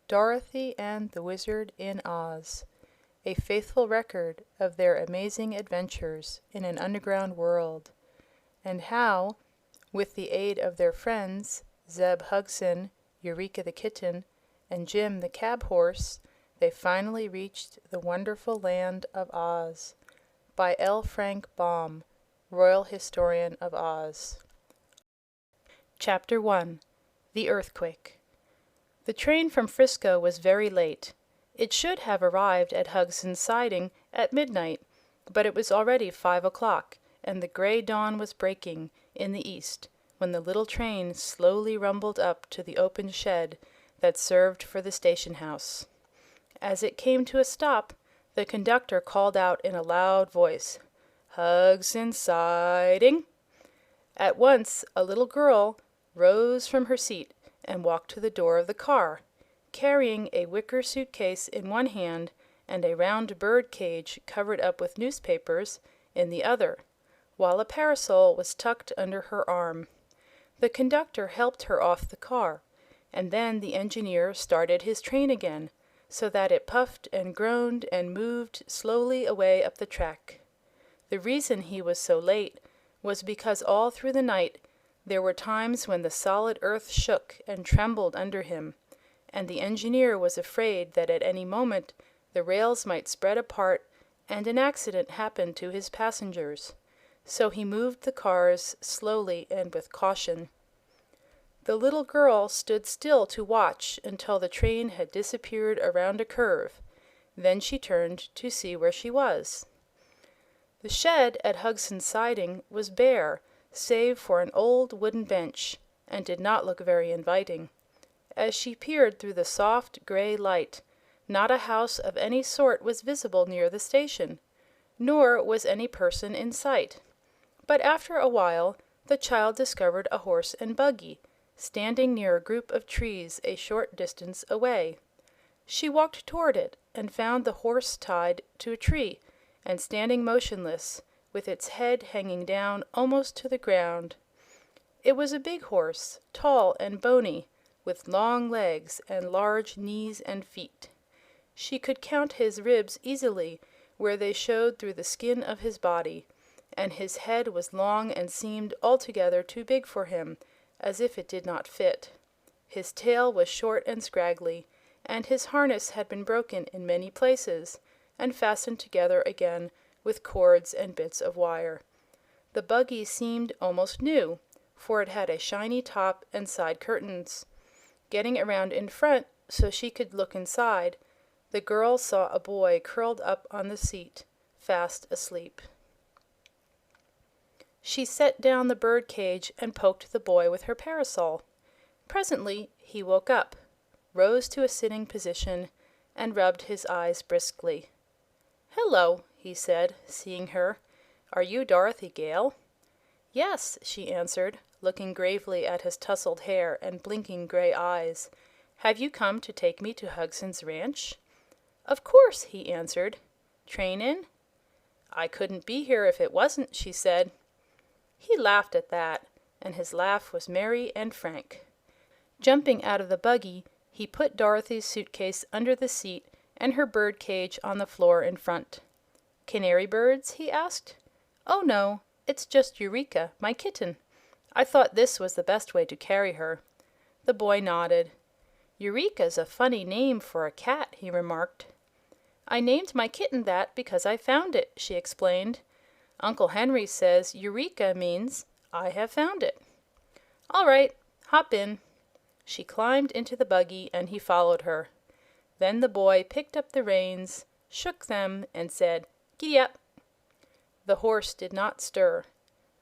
Dorothy and the Wizard in Oz, a faithful record of their amazing adventures in an underground world, and how, with the aid of their friends, Zeb Hugson, Eureka the Kitten, and Jim the Cab Horse, they finally reached the wonderful land of Oz. By L. Frank Baum, Royal Historian of Oz. Chapter 1. The Earthquake. The train from Frisco was very late. It should have arrived at Hugson's Siding at midnight, but it was already 5 o'clock, and the gray dawn was breaking in the east when the little train slowly rumbled up to the open shed that served for the station house. As it came to a stop, the conductor called out in a loud voice, "Hugson's Siding!" At once a little girl rose from her seat and walked to the door of the car, carrying a wicker suitcase in one hand and a round bird cage covered up with newspapers in the other, while a parasol was tucked under her arm. The conductor helped her off the car, and then the engineer started his train again, so that it puffed and groaned and moved slowly away up the track. The reason he was so late was because all through the night there were times when the solid earth shook and trembled under him, and the engineer was afraid that at any moment the rails might spread apart and an accident happen to his passengers. So he moved the cars slowly and with caution. The little girl stood still to watch until the train had disappeared around a curve. Then she turned to see where she was. The shed at Hugson's Siding was bare, save for an old wooden bench, and did not look very inviting. As she peered through the soft gray light, not a house of any sort was visible near the station, nor was any person in sight. But after a while the child discovered a horse and buggy standing near a group of trees a short distance away. She walked toward it and found the horse tied to a tree and standing motionless, with its head hanging down almost to the ground. It was a big horse, tall and bony, with long legs and large knees and feet. She could count his ribs easily where they showed through the skin of his body, and his head was long and seemed altogether too big for him, as if it did not fit. His tail was short and scraggly, and his harness had been broken in many places and fastened together again with cords and bits of wire. The buggy seemed almost new, for it had a shiny top and side curtains. Getting around in front so she could look inside, the girl saw a boy curled up on the seat, fast asleep. She set down the bird cage and poked the boy with her parasol. Presently he woke up, rose to a sitting position, and rubbed his eyes briskly. "Hello," he said, seeing her. "Are you Dorothy Gale?" "Yes," she answered, looking gravely at his tousled hair and blinking gray eyes. "Have you come to take me to Hugson's Ranch?" "Of course," he answered. "Train in?" "I couldn't be here if it wasn't," she said. He laughed at that, and his laugh was merry and frank. Jumping out of the buggy, he put Dorothy's suitcase under the seat and her bird cage on the floor in front. "Canary birds?" he asked. "Oh, no, it's just Eureka, my kitten. I thought this was the best way to carry her." The boy nodded. "Eureka's a funny name for a cat," he remarked. "I named my kitten that because I found it," she explained. "Uncle Henry says Eureka means I have found it." "All right, hop in." She climbed into the buggy and he followed her. Then the boy picked up the reins, shook them, and said, "Giddy up." The horse did not stir.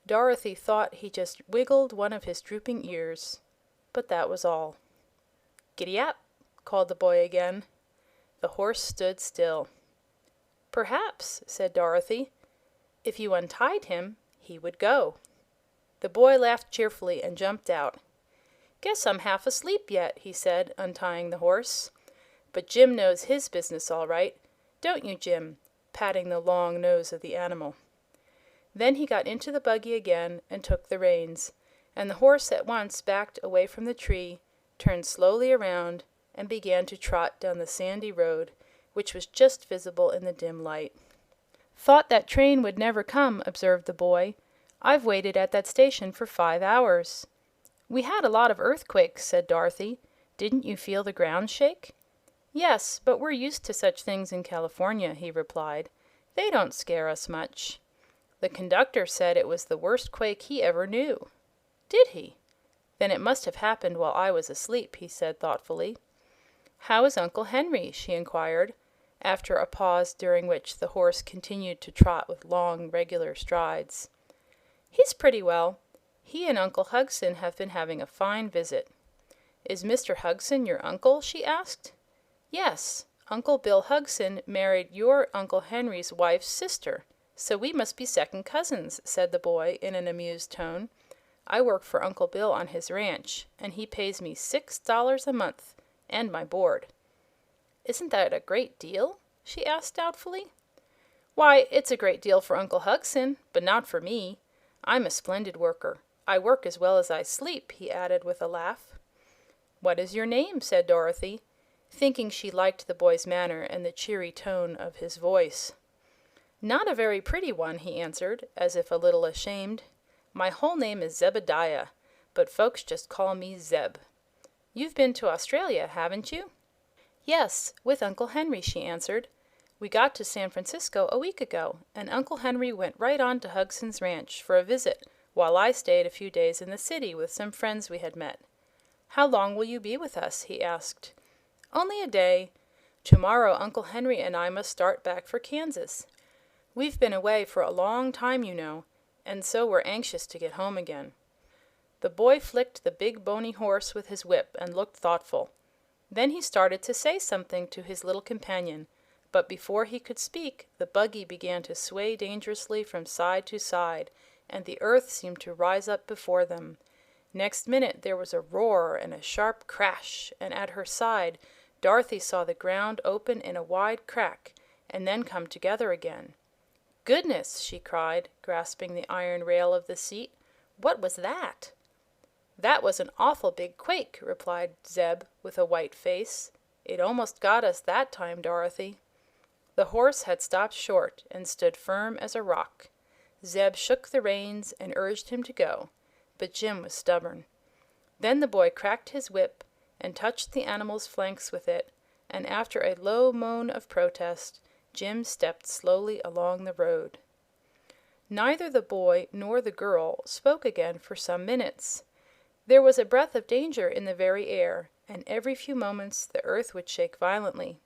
Dorothy thought he just wiggled one of his drooping ears, but that was all. "Giddy up," called the boy again. The horse stood still. "Perhaps," said Dorothy, "if you untied him, he would go." The boy laughed cheerfully and jumped out. "Guess I'm half asleep yet," he said, untying the horse. "But Jim knows his business all right. Don't you, Jim?" patting the long nose of the animal. Then he got into the buggy again and took the reins, and the horse at once backed away from the tree, turned slowly around, and began to trot down the sandy road, which was just visible in the dim light. "Thought that train would never come," observed the boy. "I've waited at that station for 5 hours." "We had a lot of earthquakes," said Dorothy. "Didn't you feel the ground shake?" "Yes, but we're used to such things in California," he replied. "They don't scare us much." "The conductor said it was the worst quake he ever knew." "Did he? Then it must have happened while I was asleep," he said thoughtfully. "How is Uncle Henry?" she inquired, after a pause during which the horse continued to trot with long, regular strides. "He's pretty well. He and Uncle Hugson have been having a fine visit." "Is Mr. Hugson your uncle?" she asked. "Yes. Uncle Bill Hugson married your Uncle Henry's wife's sister, so we must be second cousins," said the boy in an amused tone. "I work for Uncle Bill on his ranch, and he pays me $6 a month, and my board." "Isn't that a great deal?" she asked doubtfully. "Why, it's a great deal for Uncle Hugson, but not for me. I'm a splendid worker. I work as well as I sleep," he added with a laugh. "What is your name?" said Dorothy, thinking she liked the boy's manner and the cheery tone of his voice. "Not a very pretty one," he answered, as if a little ashamed. "My whole name is Zebediah, but folks just call me Zeb. You've been to Australia, haven't you?" "Yes, with Uncle Henry," she answered. "We got to San Francisco a week ago, and Uncle Henry went right on to Hugson's ranch for a visit, while I stayed a few days in the city with some friends we had met." "How long will you be with us?" he asked. "Only a day. Tomorrow Uncle Henry and I must start back for Kansas. We've been away for a long time, you know, and so we're anxious to get home again." The boy flicked the big bony horse with his whip and looked thoughtful. Then he started to say something to his little companion, but before he could speak the buggy began to sway dangerously from side to side, and the earth seemed to rise up before them. Next minute there was a roar and a sharp crash, and at her side Dorothy saw the ground open in a wide crack and then come together again. "Goodness!" she cried, grasping the iron rail of the seat. "What was that?" "That was an awful big quake," replied Zeb, with a white face. "It almost got us that time, Dorothy." The horse had stopped short and stood firm as a rock. Zeb shook the reins and urged him to go, but Jim was stubborn. Then the boy cracked his whip and touched the animal's flanks with it, and after a low moan of protest, Jim stepped slowly along the road. Neither the boy nor the girl spoke again for some minutes. There was a breath of danger in the very air, and every few moments the earth would shake violently.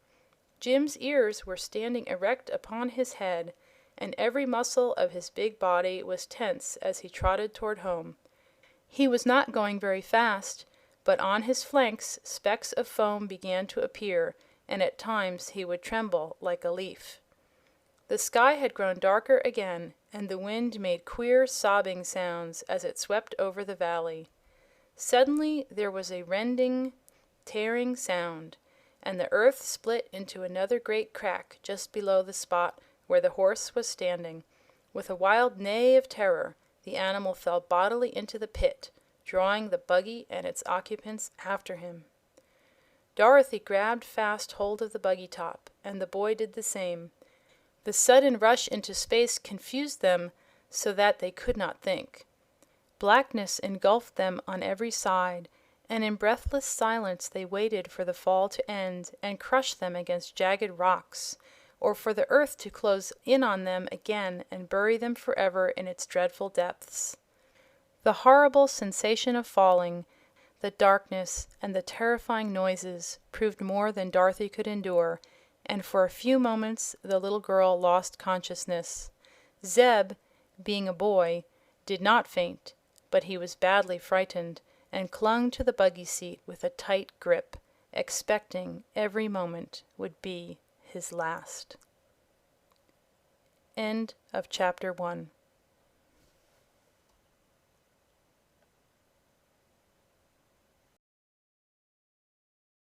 Jim's ears were standing erect upon his head, and every muscle of his big body was tense as he trotted toward home. He was not going very fast, but on his flanks specks of foam began to appear, and at times he would tremble like a leaf. The sky had grown darker again, and the wind made queer sobbing sounds as it swept over the valley. Suddenly there was a rending, tearing sound, and the earth split into another great crack just below the spot where the horse was standing. With a wild neigh of terror, the animal fell bodily into the pit, drawing the buggy and its occupants after him. Dorothy grabbed fast hold of the buggy top, and the boy did the same. The sudden rush into space confused them so that they could not think. Blackness engulfed them on every side, and in breathless silence they waited for the fall to end and crush them against jagged rocks, or for the earth to close in on them again and bury them forever in its dreadful depths. The horrible sensation of falling, the darkness, and the terrifying noises proved more than Dorothy could endure, and for a few moments the little girl lost consciousness. Zeb, being a boy, did not faint, but he was badly frightened and clung to the buggy seat with a tight grip, expecting every moment would be his last. End of chapter 1.